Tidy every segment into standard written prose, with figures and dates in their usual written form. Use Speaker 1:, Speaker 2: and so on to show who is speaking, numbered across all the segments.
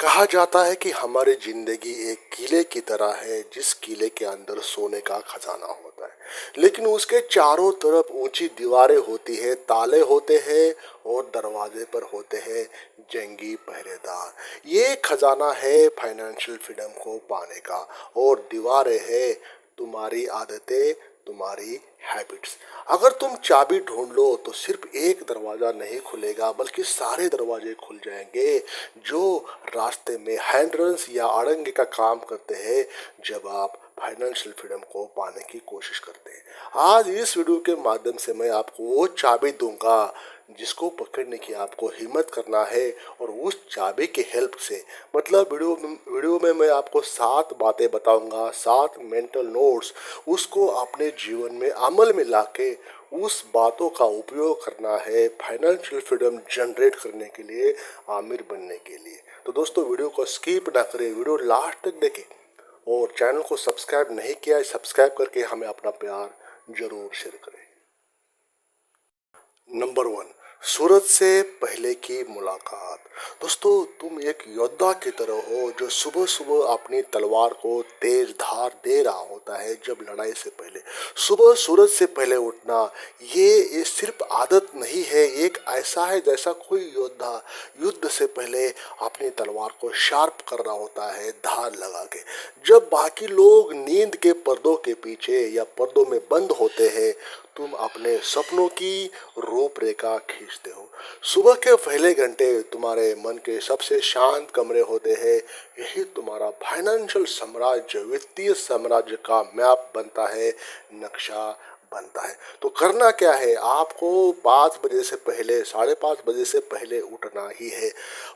Speaker 1: कहा जाता है कि हमारी जिंदगी एक किले की तरह है, जिस किले के अंदर सोने का खजाना होता है। लेकिन उसके चारों तरफ ऊंची दीवारें होती है, ताले होते हैं और दरवाजे पर होते हैं जंगी पहरेदार। ये खजाना है फाइनेंशियल फ्रीडम को पाने का, और दीवारें है तुम्हारी आदतें, तुम्हारी हैबिट्स। अगर तुम चाबी ढूंढ लो तो सिर्फ एक दरवाजा नहीं खुलेगा, बल्कि सारे दरवाजे खुल जाएंगे जो रास्ते में हैंड्रल्स या अड़ंगे का काम करते हैं जब आप फाइनेंशियल फ्रीडम को पाने की कोशिश करते हैं। आज इस वीडियो के माध्यम से मैं आपको वो चाबी दूंगा जिसको पकड़ने की आपको हिम्मत करना है, और उस चाबी की हेल्प से मतलब वीडियो में मैं आपको 7 बातें बताऊंगा, 7 मेंटल नोट्स। उसको अपने जीवन में अमल में लाके उस बातों का उपयोग करना है फाइनेंशियल फ्रीडम जनरेट करने के लिए, आमिर बनने के लिए। तो दोस्तों, वीडियो को स्किप ना करें, वीडियो लास्ट तक देखें, और चैनल को सब्सक्राइब नहीं किया है, सब्सक्राइब करके हमें अपना प्यार जरूर शेयर करें। नंबर 1, सूरज से पहले की मुलाकात। दोस्तों, तुम एक योद्धा की तरह हो जो सुबह सुबह अपनी तलवार को तेज धार दे रहा होता है। जब लड़ाई से पहले सुबह सूरज से पहले उठना, ये सिर्फ आदत नहीं है, एक ऐसा है जैसा कोई योद्धा युद्ध से पहले अपनी तलवार को शार्प कर रहा होता है, धार लगा के। जब बाकी लोग नींद के पर्दों के पीछे या पर्दों में बंद होते हैं, तुम अपने सपनों की रूपरेखा खींचते हो। सुबह के पहले घंटे तुम्हारे मन के सबसे शांत कमरे होते हैं। यही तुम्हारा फाइनेंशियल साम्राज्य, वित्तीय साम्राज्य का मैप बनता है, नक्शा बनता है। तो करना क्या है, आपको 5 बजे से पहले, 5:30 बजे से पहले उठना ही है।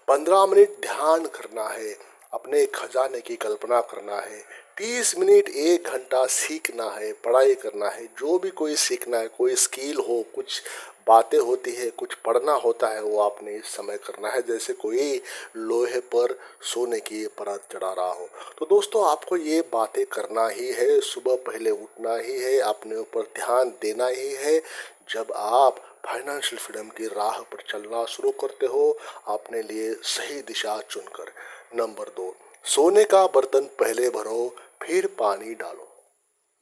Speaker 1: 15 मिनट ध्यान करना है, अपने खजाने की कल्पना करना है। 30 मिनट 1 घंटा सीखना है, पढ़ाई करना है। जो भी कोई सीखना है, कोई स्किल हो, कुछ बातें होती है, कुछ पढ़ना होता है, वो आपने इस समय करना है, जैसे कोई लोहे पर सोने की परत चढ़ा रहा हो। तो दोस्तों, आपको ये बातें करना ही है, सुबह पहले उठना ही है, अपने ऊपर ध्यान देना ही है। जब आप फाइनेंशियल फ्रीडम की राह पर चलना शुरू करते हो, अपने लिए सही दिशा चुनकर। नंबर 2, सोने का बर्तन पहले भरो, फिर पानी डालो।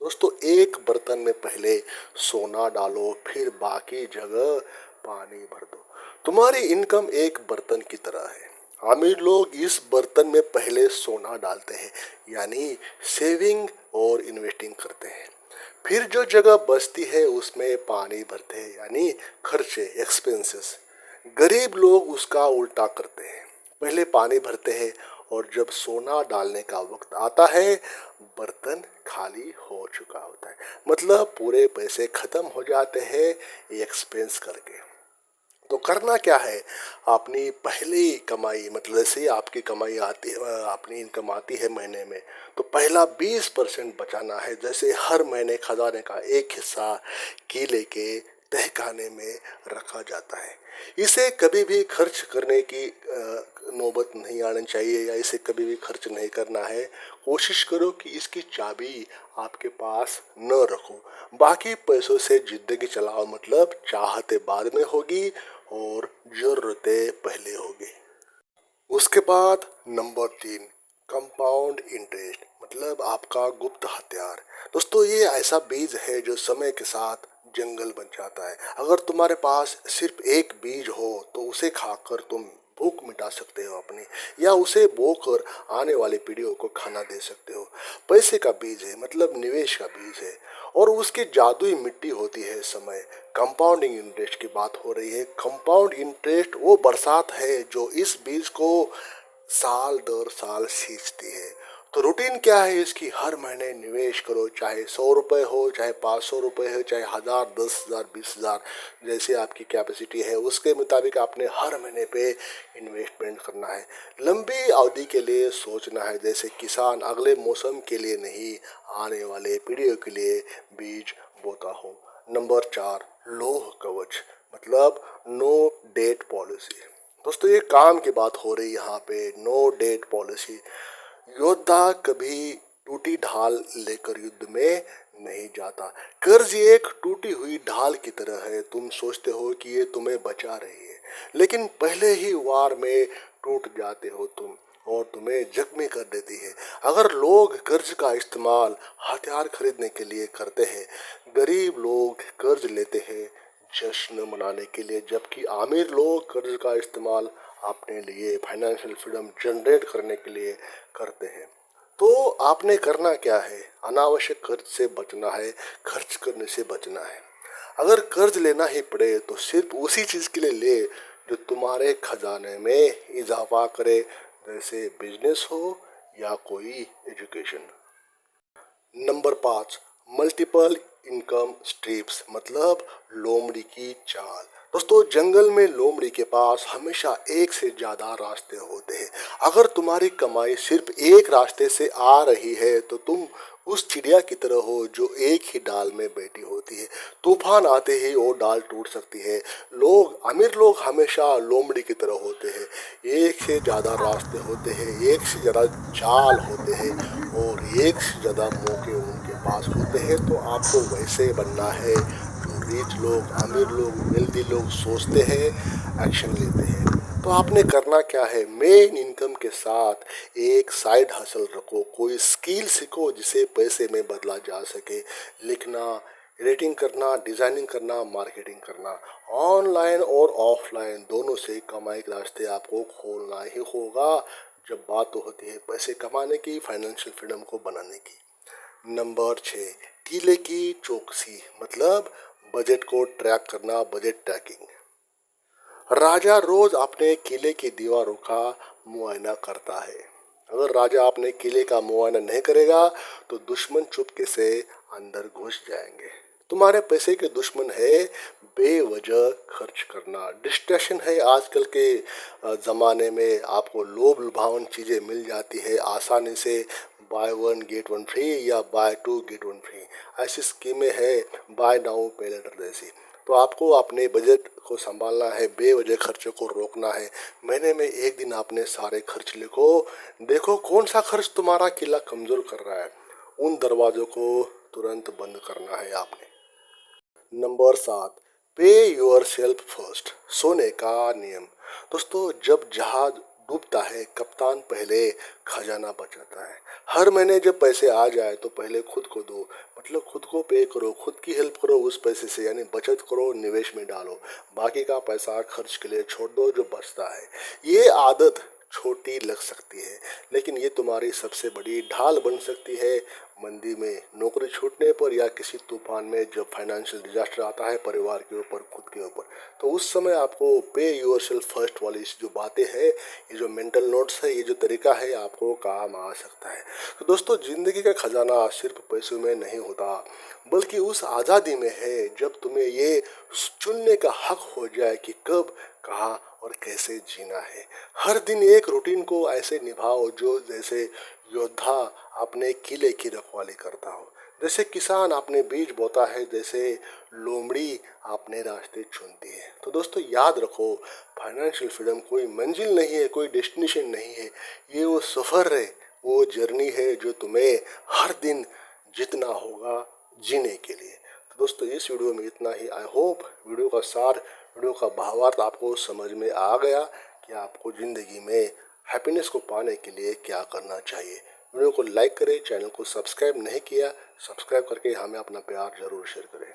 Speaker 1: दोस्तों, एक बर्तन में पहले सोना डालो, फिर बाकी जगह पानी भर दो। तुम्हारी इनकम एक बर्तन की तरह है। अमीर लोग इस बर्तन में पहले सोना डालते हैं, यानी सेविंग और इन्वेस्टिंग करते हैं। फिर जो जगह बचती है उसमें पानी भरते हैं, यानी खर्चे, एक्सपेंसेस। गरीब लोग उसका उल्टा करते हैं, पहले पानी भरते हैं, और जब सोना डालने का वक्त आता है, बर्तन खाली हो चुका होता है। मतलब पूरे पैसे खत्म हो जाते हैं एक्सपेंस करके। तो करना क्या है, अपनी पहली कमाई, मतलब जैसे ही आपकी कमाई आती है, अपनी इनकम आती है महीने में, तो पहला 20% बचाना है। जैसे हर महीने खजाने का एक हिस्सा किले के तहखाने में रखा जाता है। इसे कभी भी खर्च करने की नौबत नहीं आनी चाहिए, या इसे कभी भी खर्च नहीं करना है। कोशिश करो कि इसकी चाबी आपके पास न रखो। बाकी पैसों से जिंदगी चलाओ, मतलब चाहते बाद में होगी और जरूरतें पहले होगी। उसके बाद नंबर 3, कंपाउंड इंटरेस्ट, मतलब आपका गुप्त हथियार। दोस्तों, ये ऐसा बीज है जो समय के साथ जंगल बन जाता है। अगर तुम्हारे पास सिर्फ एक बीज हो तो उसे खाकर तुम भूख मिटा सकते हो अपनी, या उसे बोकर आने वाली पीढ़ियों को खाना दे सकते हो। पैसे का बीज है, मतलब निवेश का बीज है, और उसकी जादुई मिट्टी होती है समय। कंपाउंडिंग इंटरेस्ट की बात हो रही है। कंपाउंड इंटरेस्ट वो बरसात है जो इस बीज को साल दर साल सींचती है। तो रूटीन क्या है इसकी, हर महीने निवेश करो, चाहे 100 रुपये हो, चाहे 500 रुपये हो, चाहे 1000, 10,000, 20,000, जैसे आपकी कैपेसिटी है उसके मुताबिक आपने हर महीने पे इन्वेस्टमेंट करना है। लंबी अवधि के लिए सोचना है, जैसे किसान अगले मौसम के लिए नहीं, आने वाले पीढ़ियों के लिए बीज बोता हो। नंबर 4, लोह कवच, मतलब नो डेट पॉलिसी। दोस्तों, ये काम की बात हो रही है यहाँ पे, नो डेट पॉलिसी। योद्धा कभी टूटी ढाल लेकर युद्ध में नहीं जाता। कर्ज एक टूटी हुई ढाल की तरह है। तुम सोचते हो कि ये तुम्हें बचा रही है, लेकिन पहले ही वार में टूट जाते हो तुम और तुम्हें जख्मी कर देती है। अगर लोग कर्ज का इस्तेमाल हथियार खरीदने के लिए करते हैं, गरीब लोग कर्ज लेते हैं जश्न मनाने के लिए, जबकि अमीर लोग कर्ज का इस्तेमाल अपने लिए फाइनेंशियल फ्रीडम जनरेट करने के लिए करते हैं। तो आपने करना क्या है? अनावश्यक कर्ज से बचना है, खर्च करने से बचना है। अगर कर्ज लेना ही पड़े तो सिर्फ उसी चीज़ के लिए ले जो तुम्हारे खजाने में इजाफा करे, जैसे बिजनेस हो या कोई education. Number 5, multiple income streams मतलब लोमड़ी की चाल। दोस्तों, जंगल में लोमड़ी के पास हमेशा एक से ज़्यादा रास्ते होते हैं। अगर तुम्हारी कमाई सिर्फ एक रास्ते से आ रही है तो तुम उस चिड़िया की तरह हो जो एक ही डाल में बैठी होती है। तूफान आते ही वो डाल टूट सकती है। अमीर लोग हमेशा लोमड़ी की तरह होते हैं। एक से ज़्यादा रास्ते होते हैं, एक से ज़्यादा चाल होते हैं और एक से ज़्यादा मौके उनके पास होते हैं। तो आपको वैसे बनना है जो रिच लोग, अमीर लोग, वेल्दी लोग सोचते हैं, एक्शन लेते हैं। तो आपने करना क्या है? मेन इनकम के साथ एक साइड हसल रखो, कोई स्किल सीखो जिसे पैसे में बदला जा सके। लिखना, एडिटिंग करना, डिज़ाइनिंग करना, मार्केटिंग करना, ऑनलाइन और ऑफलाइन दोनों से कमाई के रास्ते आपको खोलना ही होगा जब बात तो होती है पैसे कमाने की, फाइनेंशियल फ्रीडम को बनाने की। नंबर 6, किले की चौकसी मतलब बजट को ट्रैक करना, बजट ट्रैकिंग। राजा रोज अपने किले की दीवारों का मुआयना करता है। अगर राजा अपने किले का मुआयना नहीं करेगा तो दुश्मन चुपके से अंदर घुस जाएंगे। तुम्हारे पैसे के दुश्मन है बेवजह खर्च करना। डिस्ट्रैक्शन है आजकल के ज़माने में आपको लोभ लुभावन चीज़ें मिल जाती है आसानी से, buy one get one free या buy two get one free, ऐसी स्कीमें है बाय नाउ पे लेटर जैसी। तो आपको अपने बजट को संभालना है, बेवजह खर्चों को रोकना है। महीने में एक दिन आपने सारे खर्च लिखो, देखो कौन सा खर्च तुम्हारा किला कमजोर कर रहा है, उन दरवाजों को तुरंत बंद करना है आपने। नंबर 7, पे योर सेल्फ फर्स्ट, सोने का नियम। दोस्तों, जब जहाज डूबता है कप्तान पहले खजाना बचाता है। हर महीने जब पैसे आ जाए तो पहले खुद को दो, मतलब खुद को पे करो, खुद की हेल्प करो उस पैसे से, यानी बचत करो, निवेश में डालो। बाकी का पैसा खर्च के लिए छोड़ दो जो बचता है। ये आदत छोटी लग सकती है लेकिन ये तुम्हारी सबसे बड़ी ढाल बन सकती है मंदी में, नौकरी छूटने पर या किसी तूफान में जब फाइनेंशियल डिजास्टर आता है परिवार के ऊपर, खुद के ऊपर। तो उस समय आपको पे योर सेल्फ फर्स्ट वाली जो बातें हैं, ये जो मेंटल नोट्स है, ये जो तरीका है आपको काम आ सकता है। तो दोस्तों, जिंदगी का खजाना सिर्फ पैसों में नहीं होता बल्कि उस आज़ादी में है जब तुम्हें ये चुनने का हक हो जाए कि कब, कहाँ और कैसे जीना है। हर दिन एक रूटीन को ऐसे निभाओ जो जैसे योद्धा अपने किले की रखवाली करता हो, जैसे किसान अपने बीज बोता है, जैसे लोमड़ी अपने रास्ते चुनती है। तो दोस्तों, याद रखो, फाइनेंशियल फ्रीडम कोई मंजिल नहीं है, कोई डेस्टिनेशन नहीं है, ये वो सफ़र है, वो जर्नी है जो तुम्हें हर दिन जीतना होगा जीने के लिए। तो दोस्तों, इस वीडियो में इतना ही। आई होप वीडियो का सार, वीडियो का भावार्थ आपको समझ में आ गया कि आपको ज़िंदगी में हैप्पीनेस को पाने के लिए क्या करना चाहिए। वीडियो को लाइक करें, चैनल को सब्सक्राइब नहीं किया, सब्सक्राइब करके हमें अपना प्यार ज़रूर शेयर करें।